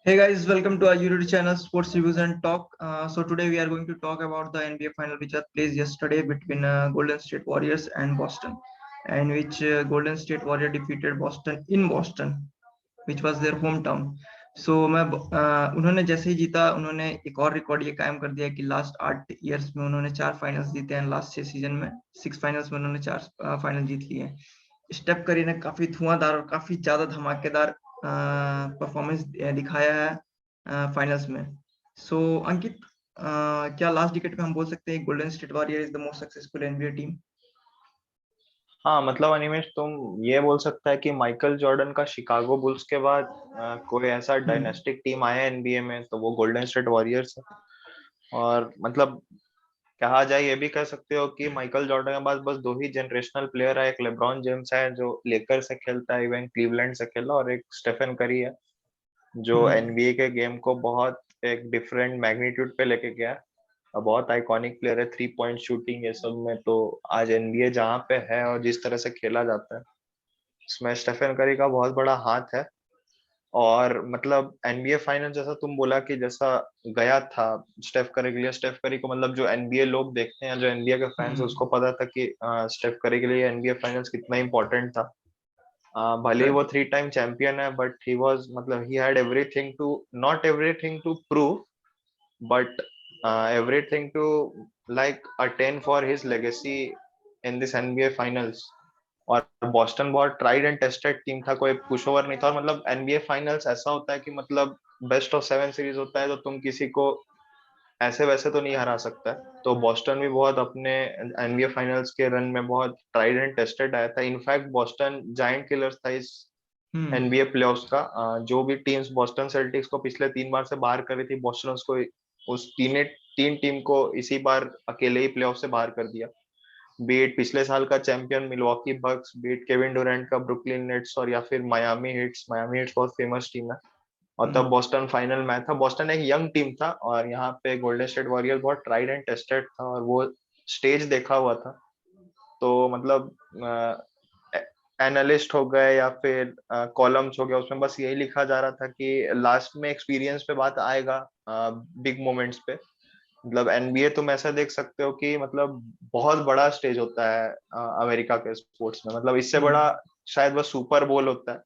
Hey guys, welcome to our YouTube channel Sports Reviews and Talk. So today we are going to talk about the NBA final which was played yesterday between Golden State Warriors and Boston, and which Golden State Warrior defeated Boston in Boston, which was their hometown. So उन्होंने जैसे ही जीता उन्होंने एक और record ये कायम कर दिया कि लास्ट 8 इयर्स में उन्होंने 4 फाइनल्स जीते हैं। लास्ट 6 सीजन में 6 फाइनल्स में उन्होंने 4 फाइनल जीत लिए हैं। स्टेफ करी ने काफी धुआंधार और काफी ज्यादा धमाकेदार परफॉर्मेंस दिखाया है फाइनल्स में। सो अंकित, क्या लास्ट डिकेट में हम बोल सकते हैं golden state warrior is the most successful NBA team? हाँ मतलब अनिमेश, तुम ये बोल सकता है कि माइकल जॉर्डन का शिकागो बुल्स के बाद कोई ऐसा डायनेस्टिक टीम आया एनबीए में तो वो गोल्डन स्टेट वॉरियर्स है। और मतलब कहा जाए ये भी कह सकते हो कि माइकल जॉर्डन के पास बस दो ही जनरेशनल प्लेयर है, एक लेब्रॉन जेम्स है जो लेकर से खेलता है, इवन क्लीवलैंड से खेला, और एक स्टेफन करी है जो एनबीए के गेम को बहुत एक डिफरेंट मैग्नीट्यूड पे लेके गया है। बहुत आइकॉनिक प्लेयर है, 3 पॉइंट शूटिंग ये सब में। तो आज एनबीए जहाँ पे है और जिस तरह से खेला जाता है इसमें स्टेफन करी का बहुत बड़ा हाथ है। और मतलब एनबीए फाइनल जैसा तुम बोला कि जैसा गया था स्टेफ करी के लिए, स्टेफ करी को मतलब जो एनबीए लोग देखते हैं, जो एनबीए के फैंस है, उसको पता था कि स्टेफ करी के लिए एनबीए फाइनल्स कितना इंपॉर्टेंट था। भले ही वो 3 टाइम चैंपियन है, बट ही वाज मतलब he had everything to, not everything to prove, but everything to like attain for his legacy in this NBA finals। और बॉस्टन बहुत ट्राइड एंड टेस्टेड टीम था, कोई पुश ओवर नहीं था। और मतलब एनबीए फाइनल्स ऐसा होता है कि मतलब बेस्ट ऑफ 7 सीरीज होता है, तो तुम किसी को ऐसे वैसे तो नहीं हरा सकता है। तो बॉस्टन भी बहुत अपने एनबीए फाइनल्स के रन में बहुत ट्राइड एंड टेस्टेड आया था। इनफैक्ट बॉस्टन जायंट किलर्स था इस एनबीए प्लेऑफ्स का। जो भी टीम्स बॉस्टन सेल्टिक्स को पिछले 3 बार से बाहर कर रही थी, बॉस्टन उसको उस तीन टीम को इसी बार अकेले ही प्लेऑफ से बाहर कर दिया। बीट पिछले साल का champion Milwaukee Bucks, beat Kevin Durant का ब्रुकलिन नेट्स, और या फिर मायामी हिट्स। मायामी हिट्स बहुत फेमस टीम है। और तब बॉस्टन फाइनल में था। बॉस्टन एक यंग टीम था और यहाँ पे गोल्डन स्टेट वॉरियर बहुत ट्राइड एंड टेस्टेड था और वो स्टेज देखा हुआ था। तो मतलब एनालिस्ट हो गए या फिर कॉलम्स हो गया, उसमें बस यही लिखा जा रहा था कि लास्ट में एक्सपीरियंस पे बात आएगा बिग मोमेंट्स पे। मतलब एनबीए तुम ऐसा देख सकते हो कि मतलब बहुत बड़ा स्टेज होता है अमेरिका के स्पोर्ट्स में। मतलब इससे बड़ा शायद बस सुपर बोल होता है,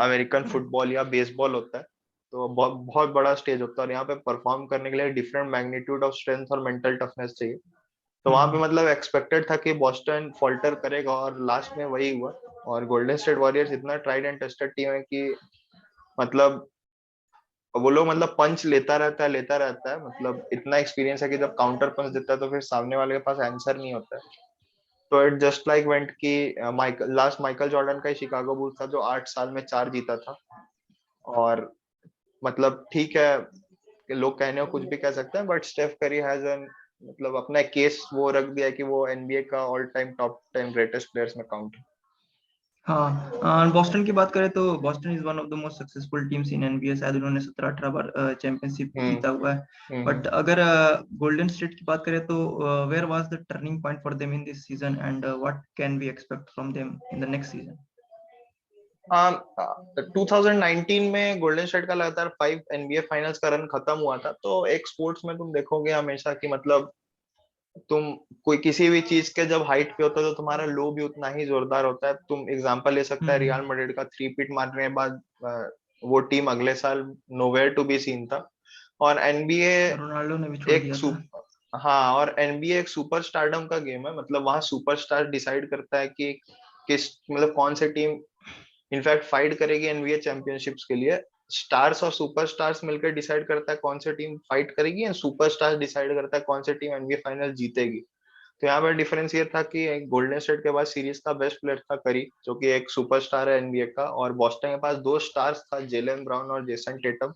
अमेरिकन फुटबॉल या बेसबॉल होता है। तो बहुत बहुत बड़ा स्टेज होता है और यहाँ पे परफॉर्म करने के लिए डिफरेंट मैग्नीट्यूड ऑफ स्ट्रेंथ और मेंटल टफनेस चाहिए। तो वहां पे मतलब एक्सपेक्टेड था कि बॉस्टन फॉल्टर करेगा और लास्ट में वही हुआ। और गोल्डन स्टेट वॉरियर्स इतना ट्राइड एंड टेस्टेड टीम है कि मतलब वो लोग मतलब पंच लेता रहता है। मतलब इतना एक्सपीरियंस है कि जब काउंटर पंच देता है तो फिर सामने वाले के पास आंसर नहीं होता है। तो इट जस्ट लाइक वेंट कि माइकल जॉर्डन का ही शिकागो बुल्स था जो 8 साल में 4 जीता था। और मतलब ठीक है, लोग कहने को कुछ भी कह सकते हैं, but Steph Curry has an मतलब अपना केस वो रख दिया कि वो एनबीए का all time top 10 greatest players में काउंट है। हाँ, बॉस्टन की बात करें तो Boston is one of the most successful teams in NBA. शायद उन्होंने 17-18 बार चैंपियनशिप जीता हुआ है। बट अगर गोल्डन स्टेट की बात करें तो where was the turning point for them in this season and what can we expect from them in the next season? 2019 में गोल्डन स्टेट का लगातार 5 एनबीए फाइनल्स का रन खत्म हुआ था। तो एक स्पोर्ट्स में तुम देखोगे हमेशा कि मतलब तुम कोई किसी भी चीज के जब हाइट पे होता है तो तुम्हारा लो भी उतना ही जोरदार होता है। तुम एग्जांपल ले सकता है रियल मैड्रिड का 3 पीट मारने के बाद वो टीम अगले साल नोवेयर टू बी सीन था। और एनबीए रोनाल्डो ने भी छोड़ एक दिया था। हाँ, और एनबीए एक सुपर स्टारडम का गेम है। मतलब वहां सुपरस्टार डिसाइड करता है कि किस मतलब कौन सी टीम इनफैक्ट फाइट करेगी एनबीए चैंपियनशिप्स के लिए। स्टार्स और सुपरस्टार्स मिलकर डिसाइड करता है कौन सी टीम फाइट करेगी एंड सुपरस्टार्स डिसाइड करता है कौन सी टीम एनबीए फाइनल जीतेगी। तो यहाँ पर डिफरेंस ये था कि गोल्डन स्टेट के पास सीरीज का बेस्ट प्लेयर था करी, जो कि एक सुपरस्टार है एनबीए का, और बॉस्टन के पास दो स्टार्स था, जेलन ब्राउन और जेसन टेटम।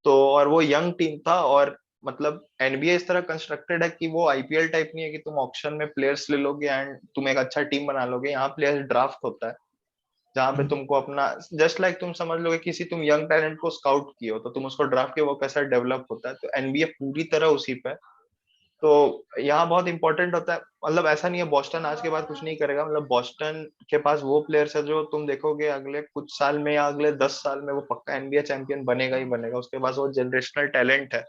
तो और वो यंग टीम था। और मतलब एनबीए इस तरह कंस्ट्रक्टेड है कि वो आईपीएल टाइप नहीं है कि तुम ऑक्शन में प्लेयर्स ले लोगे एंड तुम एक अच्छा टीम बना लोगे। यहाँ प्लेयर्स ड्राफ्ट होता है जहाँ पे तुमको अपना जस्ट लाइक तुम समझ लोगे किसी तुम यंग टैलेंट को स्काउट किए हो तो तुम उसको ड्राफ्ट किए, वो कैसा डेवलप होता है। तो एनबीए पूरी तरह उसी पे। तो यहाँ बहुत इंपॉर्टेंट होता है, मतलब ऐसा नहीं है बॉस्टन आज के बाद कुछ नहीं करेगा, मतलब बॉस्टन के पास वो प्लेयर्स है जो तुम देखोगे अगले कुछ साल में या अगले 10 साल में वो पक्का एनबीए चैंपियन बनेगा ही बनेगा, उसके पास वो जनरेशनल टैलेंट है।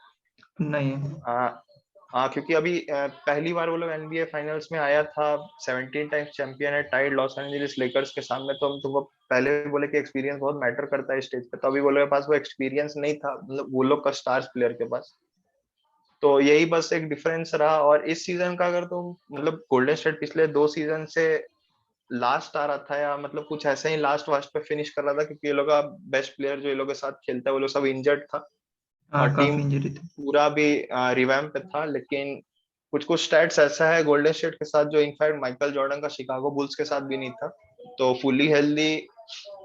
नहीं। हाँ हाँ, क्योंकि अभी पहली बार वो लोग एनबीए फाइनल्स में आया था, 17 टाइम्स चैंपियन है, टाइड लॉस एंजलिस लेकर्स के सामने। तो हम तुमको पहले भी बोले कि एक्सपीरियंस बहुत मैटर करता है स्टेज पे, तो अभी वो लोग के पास वो एक्सपीरियंस नहीं था, मतलब वो लोग का स्टार्स प्लेयर के पास। तो यही बस एक डिफरेंस रहा। और इस सीजन का अगर तुम मतलब गोल्डन स्टेट पिछले 2 सीजन से लास्ट आ रहा था, या मतलब कुछ ऐसे ही लास्ट वास्ट पे फिनिश कर रहा था, क्योंकि ये लोग का बेस्ट प्लेयर जो ये लोग के साथ खेलता है वो लोग सब इंजर्ड था, हाँ, और टीम काफी इंजरी थी। पूरा भी रिवैम्प पे था। लेकिन कुछ कुछ स्टैट्स ऐसा है गोल्डन स्टेट के साथ जो इनफैक्ट माइकल जॉर्डन का शिकागो बुल्स के साथ भी नहीं था। तो फुली हेल्दी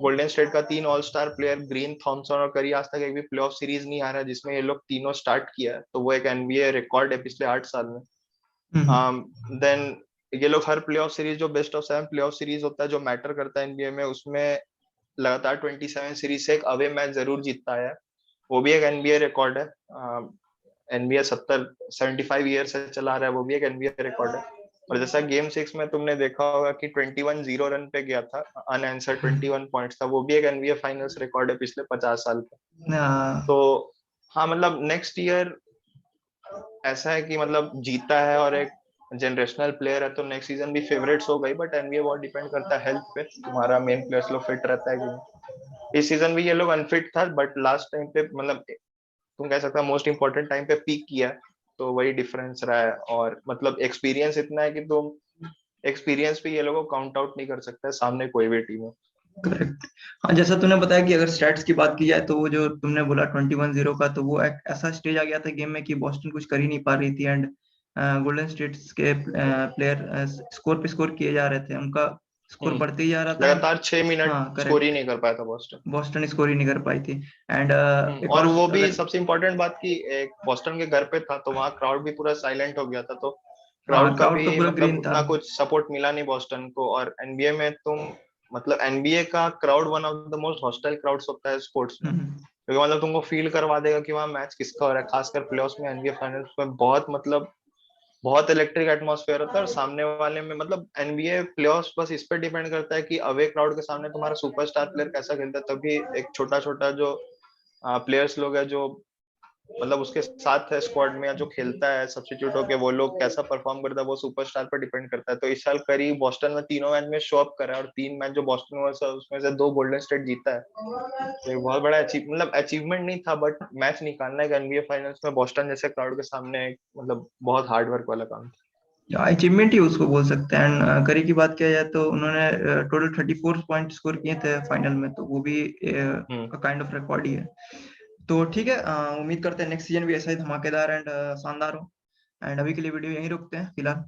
गोल्डन स्टेट का 3 all star player Green, Thompson और करी आज तक एक भी प्लेऑफ सीरीज नहीं आ रहा है जिसमें ये लोग तीनों स्टार्ट किया है, तो वो एक एनबीए रिकॉर्ड है पिछले 8 साल में। हम्म। देन ये लोग हर प्लेऑफ सीरीज जो बेस्ट ऑफ 7 प्लेऑफ सीरीज होता है जो मैटर करता है एनबीए में, उसमें लगातार 27 सीरीज से एक अवे मैच जरूर जीतता है, वो भी एक एनबीए रिकॉर्ड है। एनबीए 75 ईयर से चला रहा है, वो भी एक एनबीए रिकॉर्ड है। और जैसा गेम 6 में तुमने देखा होगा कि 21-0 रन पे गया था, अनआंसर 21 पॉइंट्स था, वो भी एक एनबीए फाइनल्स रिकॉर्ड है पिछले 50 साल का। हाँ, तो हाँ, मतलब नेक्स्ट ईयर ऐसा है कि मतलब जीता है और एक जनरेशनल प्लेयर है, तो नेक्स्ट सीजन भी फेवरेट्स हो गई। बट एनबीए बहुत डिपेंड करता है हेल्थ पे, तुम्हारा मेन प्लेयर्स लोग फिट रहता है कि नहीं। इस सीजन भी ये लोग अनफिट था, बट लास्ट टाइम पे मतलब तुम कह सकते हो मोस्ट इंपॉर्टेंट टाइम पे पीक किया है, तो वही डिफरेंस रहा है। और मतलब एक्सपीरियंस इतना है कि तुम एक्सपीरियंस पे ये लोगों को काउंट आउट नहीं कर सकते सामने कोई भी टीम हो। करेक्ट। हाँ, जैसा तूने बताया कि अगर स्टैट्स की बात की जाए तो वो जो तुमने बोला 21-0 का, तो वो एक ऐसा स्टेज आ गया था गेम में कि बॉस्टन कुछ कर ही नहीं पा रही थी, एंड गोल्डन स्टेट्स के प्लेयर स्कोर पे स्कोर किए जा रहे थे, उनका स्कोर हम्म, बढ़ते ही जा रहा था। एंड लगातार 6 मिनट हाँ, स्कोर ही करेक्ट। नहीं कर पाया था बॉस्टन। बॉस्टन स्कोर ही नहीं कर पाई थी। एंड एक और और वो भी अगर, सबसे इम्पोर्टेंट बात की एक बॉस्टन के घर पे था, तो वहाँ क्राउड भी पूरा साइलेंट हो गया था, तो हाँ, क्राउड का क्राउड तो भी पूरा मतलब ग्रीन था। उतना कुछ सपोर्ट मिला नहीं बॉस्टन को। और एनबीए में तुम मतलब एनबीए का crowd one of the most hostile crowds होता है स्पोर्ट्स में, हम्म। क्योंकि मतलब तुमको फील करवा देगा कि वहाँ मैच किसका हो रहा है, खासकर प्लेऑफ्स में एनबीए फाइनल्स में बहुत मतलब बहुत इलेक्ट्रिक एटमॉस्फेयर होता है। और सामने वाले में मतलब एनबीए प्लेऑफ्स बस इस पर डिपेंड करता है कि अवे क्राउड के सामने तुम्हारा सुपरस्टार प्लेयर कैसा खेलता है, तभी एक छोटा छोटा जो प्लेयर्स लोग हैं जो मतलब उसके साथ है स्क्वाड में या जो खेलता है सब्स्टिट्यूट होके, वो लोग कैसा परफॉर्म करता है वो सुपरस्टार पर डिपेंड करता है। तो इस साल करी बॉस्टन में तीनों मैच में शो अप करा है, और 3 मैच जो बॉस्टन हुआ उसमें से 2 गोल्डन स्टेट जीता है। तो एक बहुत बड़ा मतलब अचीवमेंट नहीं था, बट मैच निकालना है एनबीए फाइनल्स में बॉस्टन जैसे क्राउड के सामने एक मतलब बहुत हार्ड वर्क वाला काम था। अचीवमेंट ही उसको बोल सकते हैं। एंड करी की बात किया जाए तो उन्होंने टोटल 34 पॉइंट स्कोर किए थे फाइनल में, तो वो भी हम्म। काइंड ऑफ रिकॉर्ड ही है। तो ठीक है, उम्मीद करते हैं नेक्स्ट सीजन भी ऐसा ही धमाकेदार एंड शानदार हो। एंड अभी के लिए वीडियो यहीं रोकते हैं फिलहाल।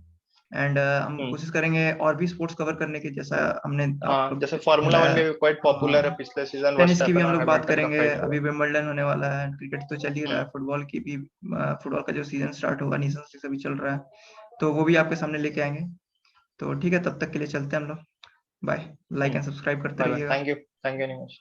एंड हम हम्म। कोशिश करेंगे और भी स्पोर्ट्स कवर करने की, जैसा हमने हाँ, आपको जैसे फार्मूला वन बताया। भी क्वाइट पॉपुलर है, हाँ, पिछले सीजन टेनिस की भी वर्स्टैपन हम और लोग बात हैमिल्टन का करेंगे, फाइट हुआ। अभी विंबलडन होने वाला है, क्रिकेट तो चल ही रहा है, हम्म। फुटबॉल की भी फुटबॉल का जो सीजन स्टार्ट होगा, नेशंस लीग अभी चल रहा है, तो वो भी आपके सामने लेके आएंगे। तो ठीक है, तब तक के लिए चलते हैं हम लोग। Bye. Like hmm. And subscribe करते बाय बाय, रहिएगा। Thank you. Thank you Nimesh.